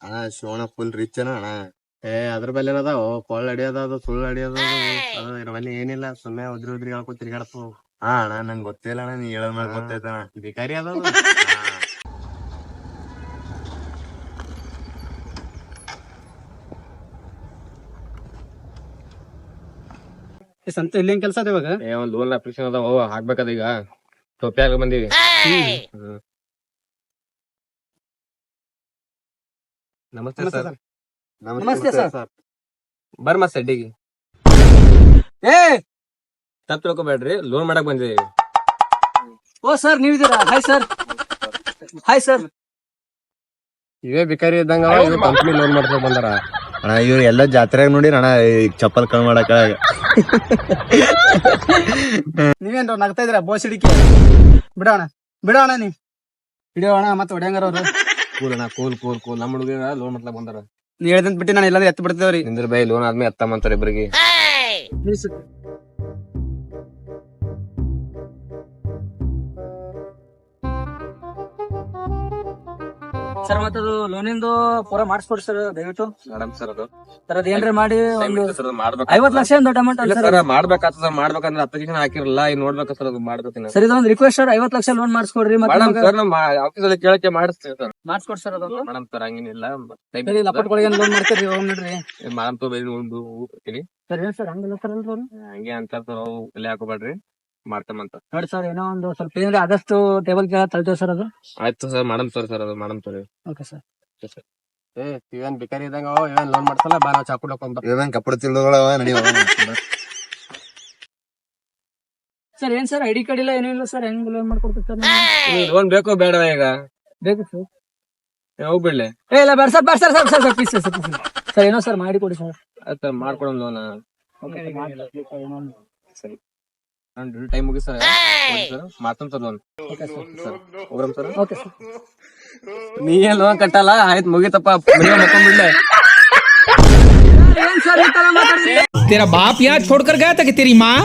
ಅಣ್ಣ Shivanna full rich ಅಣ್ಣ. ಅದ್ರ ಬಲ್ಲಿ ಏನದಾವ ಕೊಳ್ಳ ಅಡಿಯೋದ ಅದು ಸುಳ್ಳು ಅಡಿಯೋದ ಇದ್ರ ಬಲ್ಲಿ ಏನಿಲ್ಲ. ಸುಮ್ಮನೆ ಉದ್ರಿ ಹೇಳ್ಕೊತ ತಿರ್ಗಾಡತ್ತು. ಹಾ ಅಣ್ಣ ನಂಗೆ ಗೊತ್ತಿಲ್ಲ ಅಣ್ಣ, ನೀ ಹೇಳೋದ್ ಮೇಲೆ ಗೊತ್ತೈತಣ. ಬಿಕಾರಿ ಅದ ಸಂತ ಇಲ್ಲಿ ಕೆಲಸ ಅದ ಇವಾಗ. ಒಂದ್ ಲೋನ್ ಅಪ್ಲಿಕೇಶನ್ ಅದಾವ ಹಾಕ್ಬೇಕದ ಈಗ. ಟೋಪ್ಯಾಗ ಬಂದೀವಿ. ನಮಸ್ತೆ ಸರ್. ನಮಸ್ತೆ ಸರ್. ಬರ್ಮ ಸಡ್ಡಿಗೆ ತಪ್ಪು ತಿಳ್ಕೊಬೇಡ್ರಿ, ಲೋನ್ ಮಾಡಕ್ ಬಂದಿದ್ದೀವಿ. ಓ ಸರ್ ನೀವಿದ್ದೀರಾ? Hi sir. Hi sir. ಇವೇ ಬಿಕಾರಿ ಇದ್ದಂಗ ಕಂಪ್ನಿ ಲೋನ್ ಮಾಡ್ಕೊಂಡ್ ಬಂದಾರ. ಅಣ್ಣ ಇವ್ರು ಎಲ್ಲ ಜಾತ್ರೆಯಾಗ ನೋಡಿರ ಅಣ್ಣ ಚಪ್ಪಲ್ ಕಳ್ ಮಾಡಕ. ನೀವೇನ್ರ ನಗ್ತಾ ಇದ್ದೀರಾ? ಬೋಸ್ ಹಿಡಿಕೆ ಬಿಡೋಣ ಬಿಡೋಣ, ನೀ ಹಿಡಿಯೋಣ ಮತ್ತೆ ಹೊಡ್ಯಂಗಾರ ಅವ್ರು. ಕೂಲ್ ಅಣ್ಣ, ಕೂಲ್ ಕೂಲ್ ಕೂಲ್. ನಮ್ಮ ಹುಡುಗ ಲೋನ್ ಮಾಡ್ಲಕ್ ಬಂದಾರ. ನೀ ಹೇಳ್ದಂತ ಬಿಟ್ಟು ನಾನು ಎಲ್ಲಾದ್ರೂ ಎತ್ತು ಬಿಡ್ತೇವ್ರಿ. ನಿಂದ್ರ ಬೈ ಲೋನ್ ಆದ್ಮೇಲೆ ಎತ್ತಮ್ಮಂತಾರ ಇಬ್ರಿಗೆ. ಸರ್ ಮತ್ತದು ಲೋನಿಂದು ಪೂರ ಮಾಡಿಸ್ಕೊಡಿ ಸರ್ ದಯವಿಟ್ಟು. ಮೇಡಮ್ ಸರ್ ಅದು ಸರ್ ಅದ್ ಏನ್ರ ಮಾಡಿ ಒಂದು ಸರ್ 50 ಲಕ್ಷ ಏನ್ ದೊಡ್ಡ ಅಮೌಂಟ್ ಅಲ್ಲ ಸರ್. ಮಾಡ್ಬೇಕಾಗ್ತದ. ಮಾಡ್ಬೇಕಂದ್ರೆ ಅಪ್ಲಿಕೇಶನ್ ಹಾಕಿರಲ್ಲ, ಈಗ ನೋಡ್ಬೇಕು ಸರ್. ಅದು ಮಾಡ್ಬೇಕು ಸರ್. ಇದೊಂದು ರಿಕ್ವೆಸ್ಟ್ ಸರ್, 50 ಲಕ್ಷ ಲೋನ್ ಮಾಡಿಸ್ಕೊಡ್ರಿ. ಮೇಡಮ್ ಸರ್ ನಮ್ಮ ಆಫೀಸಲ್ಲಿ ಕೇಳಕ್ಕೆ ಮಾಡಿಸ್ತೀವಿ ಸರ್. ಮಾಡಿಸ್ಕೊಡಿ ಸರ್. ಅದು ಮೇಡಮ್ ಸರ್ ಹಂಗೇನಿಲ್ಲ. ಸರಿ ಲಪಟ್ಗಳಿಗೆ ಲೋನ್ ಮಾಡ್ತೀರಿ ನೋಡ್ರಿ. ಮೇಡಮ್ ತೋ ಬೈ ಒಂದು ಬರ್ತೀನಿ ಸರ್. ಏನ್ ಸರ್ ಹಂಗಲ್ಲ ಸರ್ ಅಲ್ರಿ ಹಂಗೆ ಅಂತ ಬೆಲೆ ಹಾಕೋಬೇಡ್ರಿ, ಮಾಡ್ತೇಮಂತ ನೋಡಿ ಸರ್. ಏನೋ ಒಂದು ಸ್ವಲ್ಪ ಏನ್ರಿ ಆದಷ್ಟು ಟೇಬಲ್ ಕೆಳ ತಳ್ತೇವೆ ಸರ್. ಅದು ಆಯ್ತು ಸರ್. Madam sir. ಅದು ಮಾಡಮ್ ಸರ್. Okay sir. ಇವೇನ್ ಬಿಕಾರಿ ಇದ್ದಂಗ ಇವೇನ್ ಲೋನ್ ಮಾಡ್ಸಲ್ಲ. ಬಾ ನಾವು ಚಾಕು ಹಾಕೊಂಡ್ ಇವೇನ್ ಕಪ್ಪಡ ತಿಳ್ದೊಳವ ನಡಿ. ಸರ್ ಏನ್ ಸರ್ ಐಡಿ ಕಾರ್ಡ್ ಇಲ್ಲ ಏನಿಲ್ಲ ಸರ್, ಹೆಂಗ್ ಲೋನ್ ಮಾಡ್ಕೊಡ್ತೀವಿ ಸರ್? ಲೋನ್ ಬೇಕೋ ಬೇಡ ಈಗ? ಬೇಕು ಸರ್. ಹೋಗ್ಬಿಡ್ಲೆ? ಇಲ್ಲ ಬೇಡ ಸರ್, ಬೇಡ sir. Sir sir please sir sir ಏನೋ ಸರ್ ಮಾಡಿ ಕೊಡಿ ಸರ್. ಆಯ್ತು ಮಾಡ್ಕೊಡೋಣ ಲೋನ್. ಸರಿ ನಾನು ಟೈಮ್ ಮುಗಿ ಸರ್. ಮಾತಂತ ಲೋನ್. ಹೋಗ್ರಮ್ ಸರ್. Okay sir. ನೀ ಏನ್ ಲೋನ್ ಕಟ್ಟಲ್ಲ? ಆಯ್ತು ಮುಗಿತಪ್ಪ, ಮಕ್ಕೊಂಡ್ಬಿಡ್ಲೆ. ಏನ್ ಸರ್ ಈ ತರ ಮಾತಾಡ್ತೀರಿ? तेरा बाप यहाँ छोड़कर गया था कि तेरी माँ